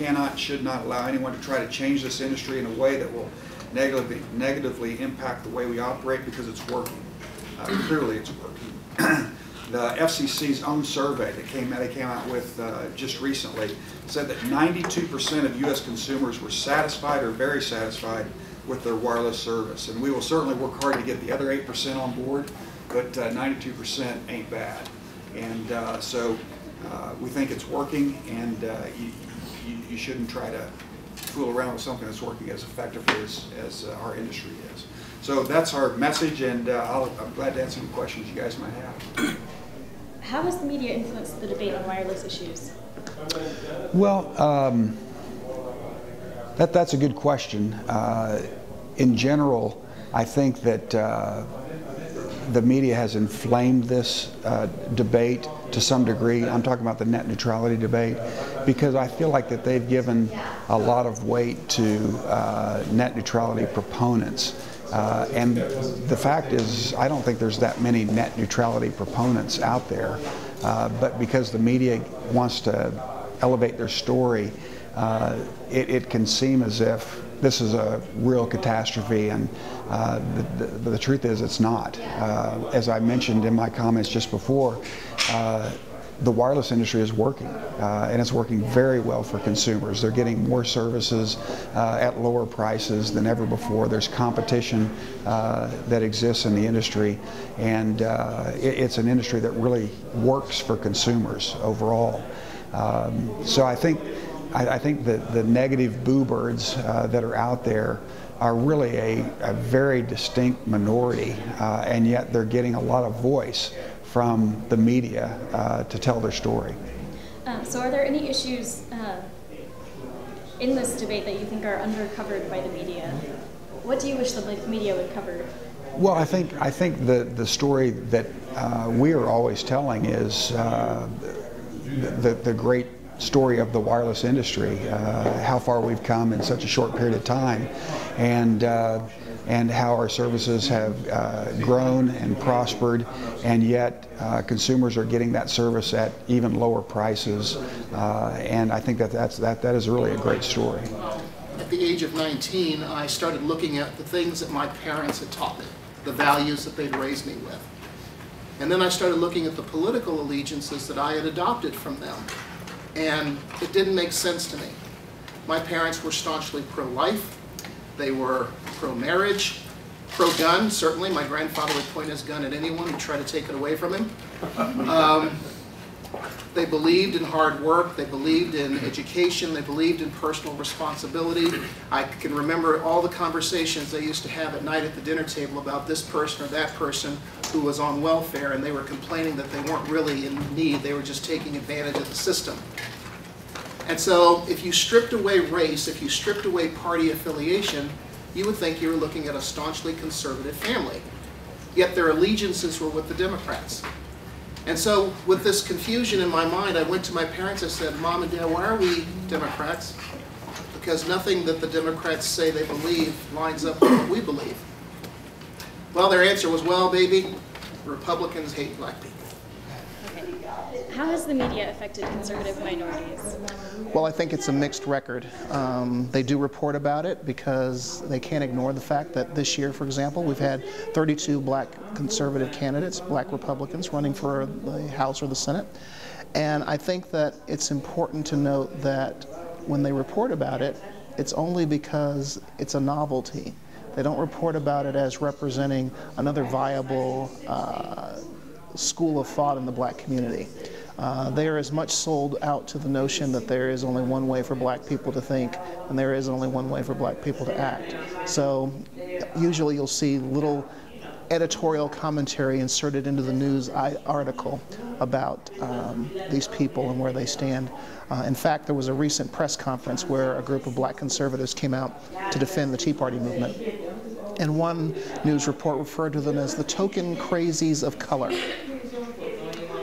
cannot, should not allow anyone to try to change this industry in a way that will negatively impact the way we operate, because it's working. Clearly it's working. The FCC's own survey that they came out with just recently said that 92% of U.S. consumers were satisfied or very satisfied with their wireless service. And we will certainly work hard to get the other 8% on board, but 92% ain't bad. And so we think it's working, and you shouldn't try to fool around with something that's working as effectively as our industry is. So that's our message, and I'm glad to answer any questions you guys might have. How has the media influenced the debate on wireless issues? Well, that's a good question. In general, I think that the media has inflamed this debate to some degree. I'm talking about the net neutrality debate, because I feel like that they've given a lot of weight to net neutrality proponents. And the fact is, I don't think there's that many net neutrality proponents out there, but because the media wants to elevate their story, it can seem as if this is a real catastrophe, and the truth is it's not. As I mentioned in my comments just before, the wireless industry is working, and it's working very well for consumers. They're getting more services at lower prices than ever before. There's competition that exists in the industry, and it's an industry that really works for consumers overall. So I think that the negative boo birds that are out there are really a very distinct minority, and yet they're getting a lot of voice from the media to tell their story. So are there any issues in this debate that you think are undercovered by the media? What do you wish the media would cover? Well, I think the story that we are always telling is the great story of the wireless industry, how far we've come in such a short period of time, and how our services have grown and prospered, and yet consumers are getting that service at even lower prices, and I think that is really a great story. At the age of 19, I started looking at the things that my parents had taught me, the values that they'd raised me with. And then I started looking at the political allegiances that I had adopted from them, and it didn't make sense to me. My parents were staunchly pro-life. They were pro-marriage, pro-gun. Certainly, my grandfather would point his gun at anyone who tried to take it away from him. They believed in hard work. They believed in education. They believed in personal responsibility. I can remember all the conversations they used to have at night at the dinner table about this person or that person who was on welfare, and they were complaining that they weren't really in need. They were just taking advantage of the system. And so if you stripped away race, if you stripped away party affiliation, you would think you were looking at a staunchly conservative family. Yet their allegiances were with the Democrats. And so with this confusion in my mind, I went to my parents and said, Mom and Dad, why are we Democrats? Because nothing that the Democrats say they believe lines up with what we believe. Well, their answer was, well, baby, Republicans hate black people. How has the media affected conservative minorities? Well, I think it's a mixed record. They do report about it because they can't ignore the fact that this year, for example, we've had 32 black conservative candidates, black Republicans, running for the House or the Senate. And I think that it's important to note that when they report about it, it's only because it's a novelty. They don't report about it as representing another viable school of thought in the black community. They are as much sold out to the notion that there is only one way for black people to think, and there is only one way for black people to act. So usually you'll see little editorial commentary inserted into the news article about these people and where they stand. In fact, there was a recent press conference where a group of black conservatives came out to defend the Tea Party movement. And one news report referred to them as the token crazies of color.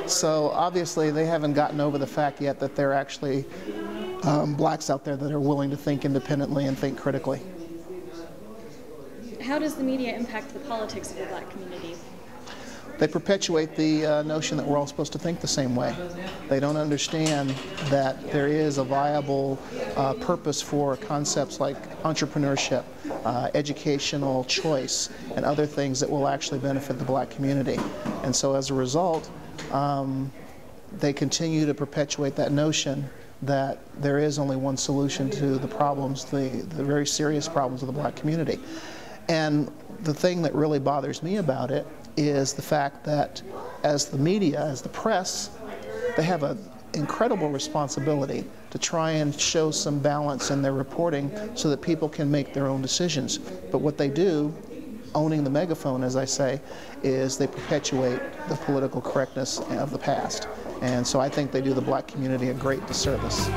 So obviously they haven't gotten over the fact yet that there are actually blacks out there that are willing to think independently and think critically. How does the media impact the politics of the black community? They perpetuate the notion that we're all supposed to think the same way. They don't understand that there is a viable purpose for concepts like entrepreneurship, educational choice, and other things that will actually benefit the black community. And so as a result, they continue to perpetuate that notion that there is only one solution to the problems, the very serious problems of the black community. And the thing that really bothers me about it is the fact that as the media, as the press, they have an incredible responsibility to try and show some balance in their reporting so that people can make their own decisions. But what they do, owning the megaphone, as I say, is they perpetuate the political correctness of the past. And so I think they do the black community a great disservice.